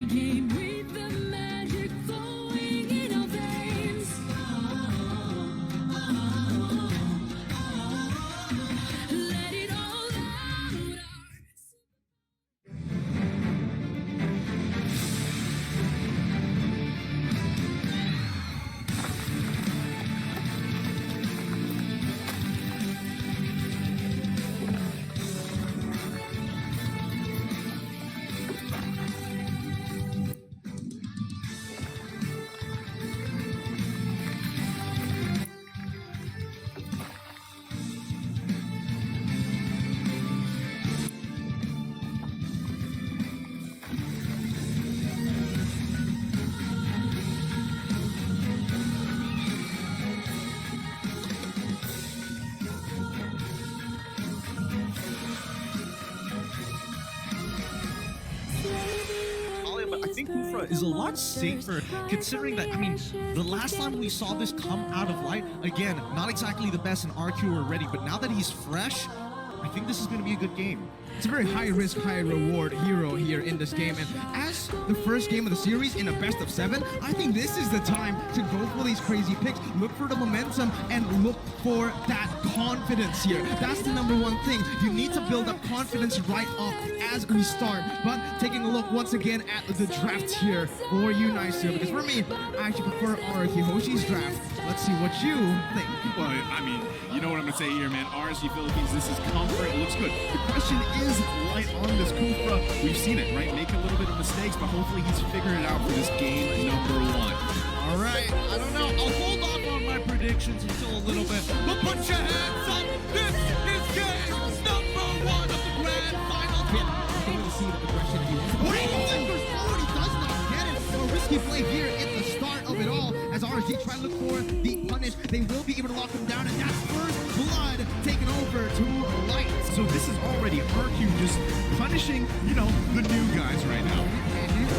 Game with the magic flowing in our veins. Let it all out. But I think Kufra is a lot safer considering that, I mean, the last time we saw this come out of Light, again, not exactly the best in RQ already, but now that he's fresh, I think this is going to be a good game. It's a very high risk, high reward hero here in this game, and as the first game of the series in a best of 7, I think this is the time to go for these crazy picks, look for the momentum, and look for that confidence here. That's the number one thing. You need to build up confidence right off as we start. But taking a look once again at the draft here for you guys here, because for me, I actually prefer RRQ Hoshi's draft. Let's see what you think. Well, I mean, you know what I'm going to say here, man. RSG Philippines, this is comfort. It looks good. The question is Light on this Kufra. We've seen it, right? Make a little bit of mistakes, but hopefully he's figured it out for this game number 1. All right, I don't know. I'll hold off on my predictions until a little bit. But put your hands up. This is game number 1 of the grand final. Going to see the aggression he wants. What he does not get it. A risky play here at the start of it all. As RSG try to look for the punish, they will be able to lock him down, and that's first blood taken over to Light. So this is already RQ just punishing, you know, the new guys right now.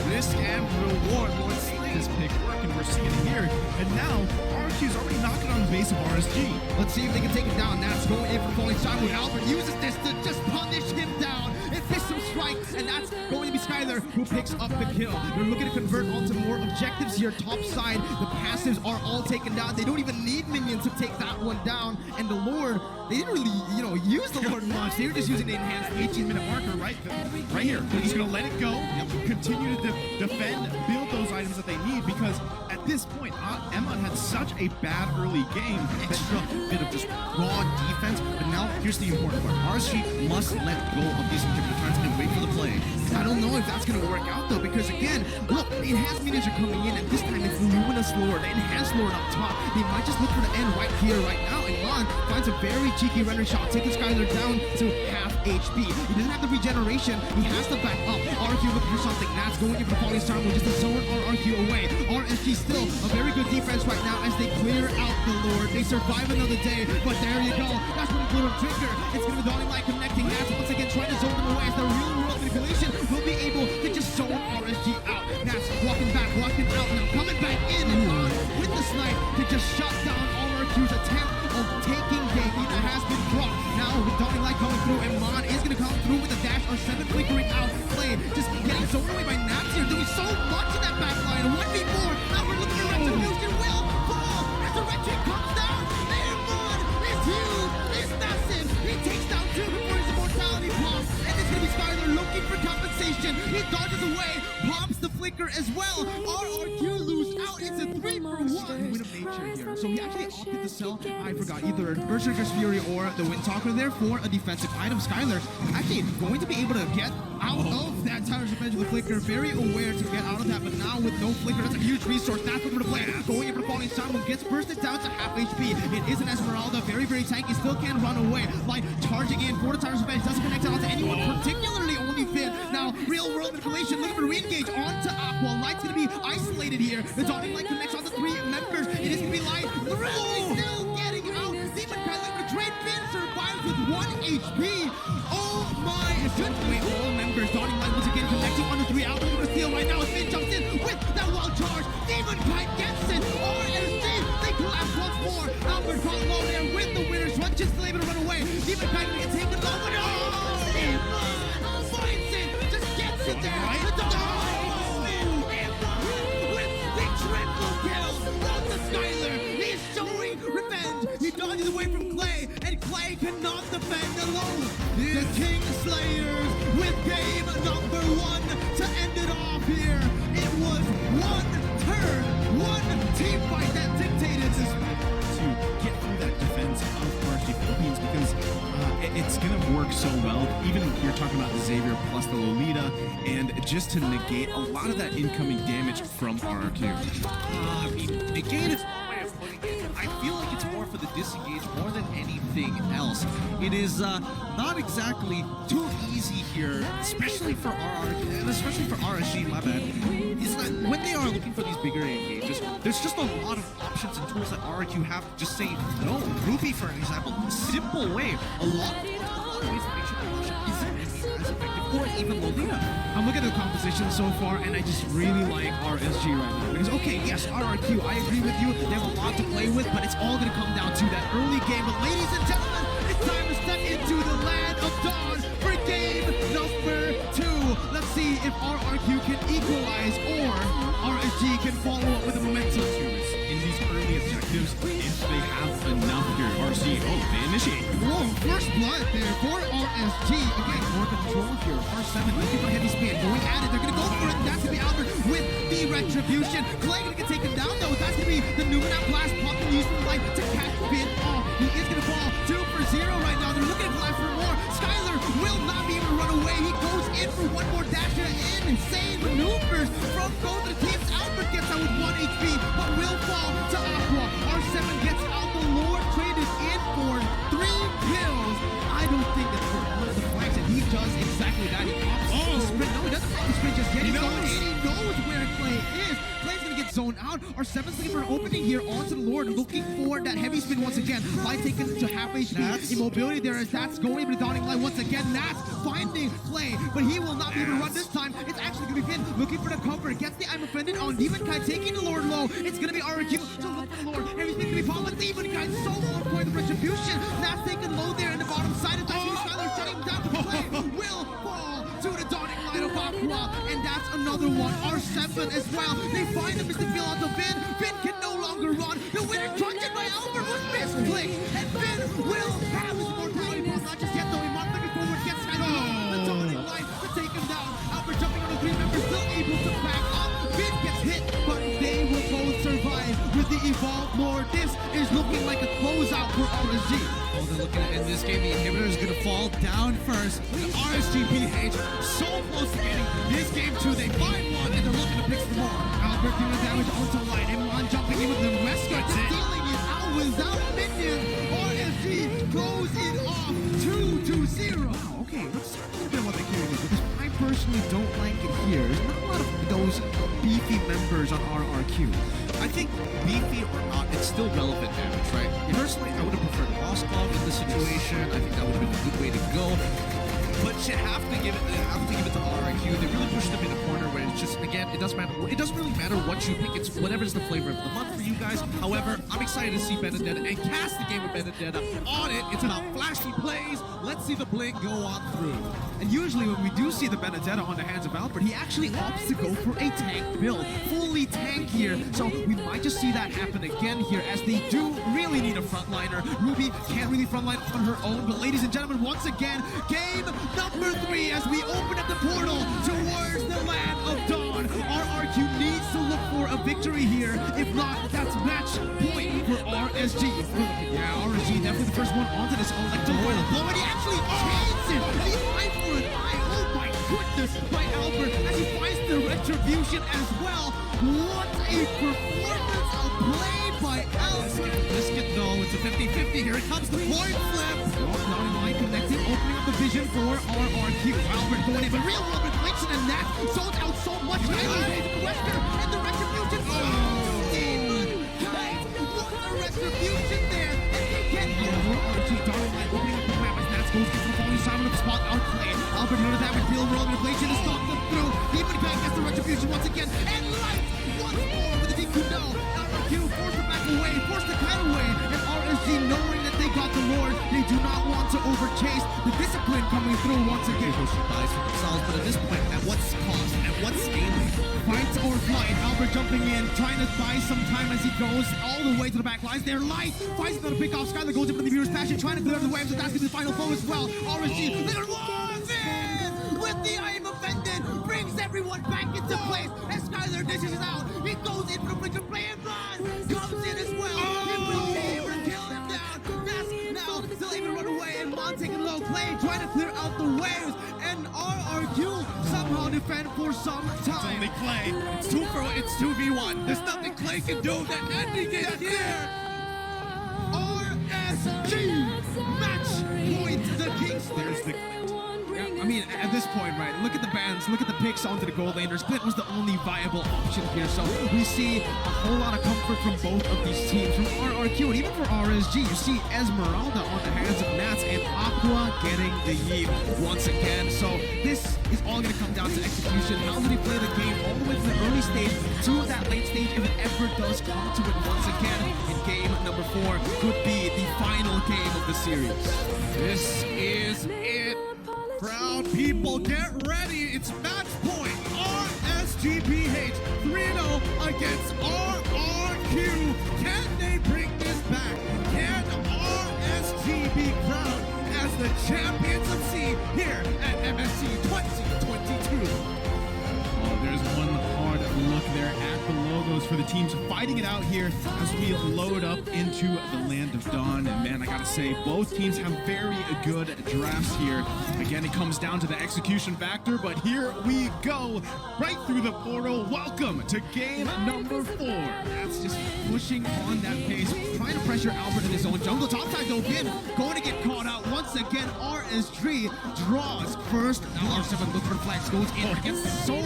Risk and reward. Let's see this pick work, and we're seeing it here. And now RQ's already knocking on the base of RSG. Let's see if they can take him down. That's going in for falling Simon. Albert uses this to just punish him down and fish some strike, and that's going to be Skylar who picks up the kill. They're looking to convert onto more objectives here. Top side, the passives are all taken down. They don't even need minions to take that one down. And the Lord, they didn't really, you know, use the Lord much. They were just using the enhanced 18-minute marker right here. They're just going to let it go, continue to defend, build those items that they need, because at this point, Emon had such a bad early game. Extra bit of just raw defense, but now here's the important part. RSG must let go of these particular turns and wait for the play. I don't know if that's going to work out though, because again, look, the enhanced minions are coming in, and this time it's Luminous Lord, the enhanced Lord up top. They might just look for the end right here, right now, and Mon finds a very cheeky render shot, taking Skylar down to half HP. He doesn't have the regeneration, he has to back up. RQ looking for something, that's going in for Falling Star, which is to zone RQ away. RSG still a very good defense right now as they clear out the Lord. They survive another day, but there you go. That's what a little trigger. It's going to be Dawning Light connecting. That's once again trying to zone them away as the real world manipulation will be able to just zone RSG out. That's walking back, walking out, now coming back in and on with the snipe to just shut down RQ's attempt of taking game. Either has been dropped. Now with Dawning Light coming through, and Mon is going to come through with a dash or 7 flickering out play. Just getting zoned away by Naps here, doing so much in that back line. 1v4. Now we're looking at Retribution will fall. Resurrection comes down. And Mon is huge. It's massive. He takes down 2 before his immortality pops. And it's going to be Skylar looking for compensation. He dodges away, pops the flicker as well. RRQ lose out. It's a 3-for-1. Win of nature here. So he actually opted to sell, I forgot, either Berserker's Fury or the Windtalker there for a defensive item. Skylar actually going to be able to get out of that Tower's Revenge with the flicker. Very aware to get out of that, but now with no flicker, that's a huge resource. That's what we're going to play. Going in for the Falling Sun, gets bursted down to half HP. It is an Esmeralda, very, very tanky, still can't run away. Light charging in for the Tower's Revenge, doesn't connect out to anyone, particularly only Finn. Now, real world manipulation, looking for re-engage onto Aqua. Light's going to be isolated here. The Dawning Light connects on the 3 members. It is going to be Light. The rest is still getting out. Demon Knight looking to trade. Finn survives with 1 HP. Oh my, it should wait all members. Dawning Light once again connecting on the 3 out. Looking to steal right now as Finn jumps in with that wild charge. Demon Knight gets it. RSG, they collapse once more. Albert caught low there with the winners. Run just still able to run away. Demon Knight gonna get taken over. Oh, Demon finds it. Just gets it there. cannot defend alone. The King Slayers with game number 1 to end it off here. It was one turn, one team fight that dictated this. To get through that defense of RSG Philippines, because it's going to work so well. Even you're talking about Xavier plus the Lolita, and just to negate a lot of that incoming damage from RRQ. I mean, negate is one way of putting it. I feel like it's more for the disengage more than anything else. It is not exactly too easy here, especially for RSG, my bad. Is that when they are looking for these bigger engages, there's just a lot of options and tools that RRQ have to just say no. Ruby, for example, simple way. A lot of ways to make sure the option isn't as effective, or even Lolita. I'm looking at the composition so far, and I just really like RSG right now. Because, okay, yes, RRQ, I agree with you. They have a lot to play with, but it's all going to come down to that early game. But ladies and gentlemen, it's time to step into the land of dawn for game number 2. Let's see if RRQ can equalize or RSG can follow up with the momentum. In these early objectives, if they have enough here, RSG, they initiate. Whoa, first blood there for RSG. Again, more control here. R7 looking for heavy spin, going at it. They're going to go for it. That's going to be Albert with the retribution. Clay going to get taken down though. That's going to be the Numenat blast popping used for light to catch Finn off. He is going to fall 2 for 0 right now. They're looking at blast for more. Skylar will not be able to run away. He goes in for one more dash and insane maneuvers from both of the teams. Albert gets out with 1 HP, but will fall to Aqua. R7 gets out. The Lord traded in for 3 kills. I don't think that's for one of the flags, and he does exactly that. He pops the sprint. No, he doesn't pop the sprint just yet. He knows where Clay is. Clay's gonna get zoned out. R7's looking for an opening here onto the Lord, looking for that heavy spin once again. Light taken to half HP. Immobility there as that's going to Dawning Light once again. That's finding Clay, but he will not be able to run this time. It's actually gonna be Finn looking for the cover. Gets the I'm offended on Demon Kai, taking the Lord low. It's gonna be RQ. So look for the Lord. Everything gonna be popped, but Demon Kai so on point. The retribution. That's taken low there in the bottom side. It's actually Skylar shutting down. Clay will fall to the Dawning Light of Aqua, and that's another one. R7 as well. They find him as they feel onto Finn. Finn can no longer run. The winner truncheon by Albert was misclicked, and Finn will have his immortality pop. Not just yet though. He might looking forward, gets Skylar. The Dawning Light to take him down. Albert jumping on the 3 members, still able to back up. Finn gets hit, but they will both survive with the Evolve Lord. This is looking like a closeout for RSG. Oh, they're looking at in this game, the inhibitor is going to fall down first. The RSGPH so close to getting this game too. They find one and they're looking to pick some more. Albert doing the damage onto Light. M1 jumping in with the Wesker, stealing it out without minions. RSG close it off 2-0. Okay, let's talk a little bit about the characters, because I personally don't like it here. There's not a lot of those beefy members on RRQ. I think beefy or not, it's still relevant damage, right? Personally, I would have preferred Moskov in this situation. I think that would have been a good way to go. But you have to give it to RRQ. They really pushed them in a corner where it's just, again, it doesn't matter. It doesn't really matter what you pick. It's whatever's the flavor of the month for you guys. However, I'm excited to see Benedetta and cast the game with Benedetta on it. It's about flashy plays. Let's see the blink go on through. And usually when we do see the Benedetta on the hands of Albert, he actually opts to go for a tank build. Fully tank here. So we might just see that happen again here, as they do really need a frontliner. Ruby can't really frontline on her own. But ladies and gentlemen, once again, game number 3 as we open up the portal towards the land of dawn. RRQ needs to look for a victory here. If not, that's match point for RSG. Yeah, RSG definitely the first one onto this electric blow, and he actually chains it. And he finds for an eye. Oh my goodness, by Albert as he finds the retribution as well. What a performance of play by Albert. Biscuit though, it's a 50-50. Here it comes, the point flip. Not in line connected, opening up the vision for RRQ. Albert going in, but real world reflection, and that sold out so much. Wesker and the retribution. Demon Knight, what a retribution there. And they get over RRQ. Darling Light opening up the map as Nats goes to the falling Simon of the spot out Clay. Albert doing that with real world inflation to stop them through. Demon Knight gets the retribution once again, and Light once more with the DQ no. RRQ forced to back away, forced to cut away, and RSG knowing that they got the Lord, they do not want to overchase. The discipline coming through once again. Buys for themselves, but at this point, at what cost? At what scaling? Fight or flight. Albert Albert jumping in, trying to buy some time as he goes all the way to the back lines. They're light. Fights gonna pick off. Skyler goes in for the viewer's passion, trying to clear the waves, and that's gonna be the final foe as well. RSG, they're lost in with the I am offended, brings everyone back into place. And Skyler dishes it out. He goes in for the flicker play and run. Comes in as well. He will be able to kill him down. That's now still able to run away, and Mon taking low play, trying to clear out the waves. And RRQ somehow defend for some time. Only Clay. It's 2v1. There's nothing Clay can do. The ending is here. RSG match point. The Kings. There's the I mean, at this point, right, look at the bans, look at the picks onto the goal laner. Split was the only viable option here, so we see a whole lot of comfort from both of these teams, from RRQ and even for RSG. You see Esmeralda on the hands of Nats and Aqua getting the yeet once again. So this is all going to come down to execution. How do they play the game all the way from the early stage to that late stage, if it ever does come to it once again? And game number 4 could be the final game of the series. This is it. Proud people, get ready. It's match point. RSGPH 3-0 against RRQ. Can they bring this back? Can RSG be crowned as the champions of C here at MSC 2022? Oh, there's one hard look there at the logos for the teams fighting it out here as we load up into the land of Dawn. And man, I gotta say, both teams have very good drafts here. Again, it comes down to the execution factor, but here we go, right through the portal. Welcome to game number 4. That's just pushing on that pace, trying to pressure Albert in his own jungle. Topside though, again, going to get caught out once again. RSG draws first. Now R7 looks for flags, goes in, gets so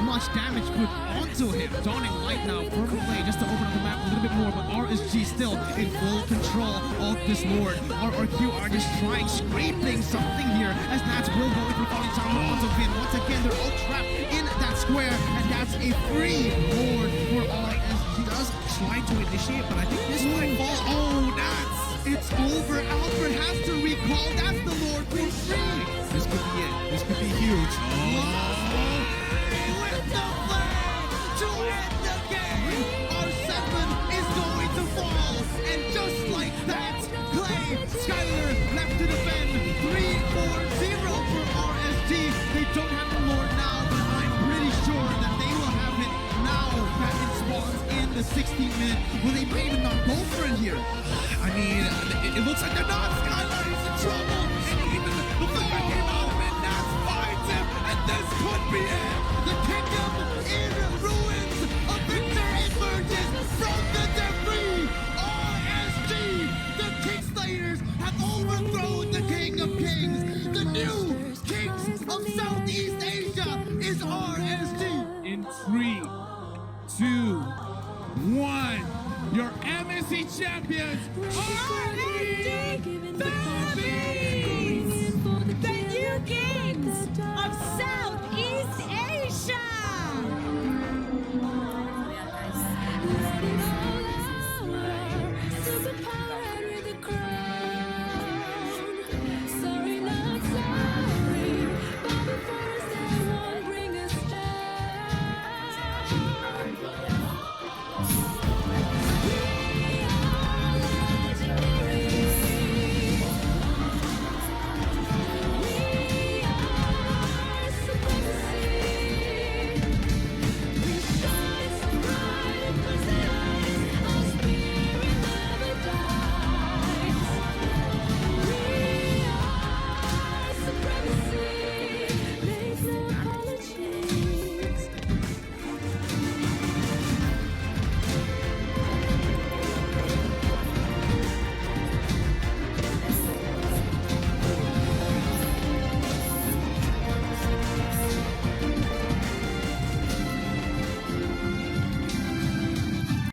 much damage put onto him. Dawning Light now from play just to open up the map a little bit more, but RSG still in full control of this Lord. RRQ are just trying, scraping something here as Nats will go in for falling down onto Vin. Once again, they're all trapped in that square, and that's a free Lord for RSG. Does try to initiate, but I think this might fall. Oh, Nats! It's over. Albert has to recall. That's the Lord for free. This could be it. This could be huge. With the flag to end the game, R7 is going to fall, and just like that, Clay, Skyler left to defend. 3-4-0 for RSG. They don't have the Lord now, but I'm pretty sure that they will have it now that it spawns in the 16th minute. Well, they might even not go for it here. I mean, it looks like they're not. Skylar is in trouble, and even the flicker came out of it. Nats finds him, and this could be it. The kingdom in ruins. A victor emerges from the debris. RSG, the Kingslayers, have overthrown the King of Kings. The new Kings of Southeast Asia is RSG. In 3, 2, 1, your MSC champions are the